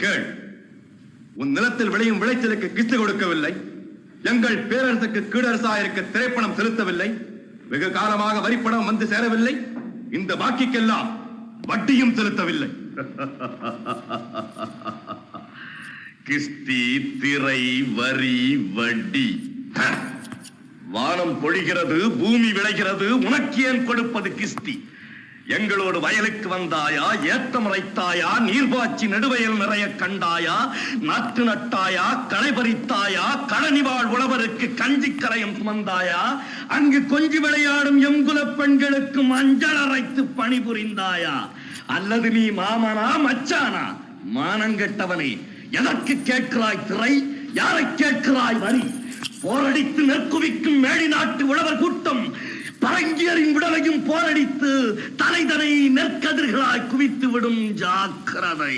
கேள். உன் நிலத்தில் விளையும் விளைச்சலுக்கு கிஸ்து கொடுக்கவில்லை. எங்கள் பேரரசுக்கு கீழரசாயிருக்க திரைப்பணம் செலுத்தவில்லை. வெகு காலமாக வரிப்பணம் வந்து சேரவில்லை. இந்த பாக்கிக்கெல்லாம் வட்டியும் செலுத்தவில்லை. கிஸ்தி, திரை, வரி, வட்டி. வானம் பொழிகிறது, பூமி விளைகிறது, உனக்கு ஏன் கொடுப்பது கிஸ்தி? எங்களோடு வயலுக்கு வந்தாயா, ஏத்தம் இறைத்தாயா, நீர்பாய்ச்சி நெடுவயல் நிறைய கண்டாயா, நாற்று நட்டாயா, களை பறித்தாயா, களனிவாழ் உழவருக்கு கஞ்சி கரையும் சுமந்தாயா, அங்கு கொஞ்சி விளையாடும் எங்குல பெண்களுக்கு மஞ்சள் அரைத்து பணிபுரிந்தாயா? அல்லது நீ மாமனா மச்சானா? மானங்கெட்டவனே, எதற்கு கேட்கிறாய் திரை? யாரை கேட்கிறாய் வரி? போரடித்து நெற்குவிக்கும் மேடி நாட்டு உழவர் கூட்டம் பரங்கியரின் உடலையும் போரடித்து தலைதனை நெற்கதிர்களாய் குவித்து விடும். ஜாக்கிரதை.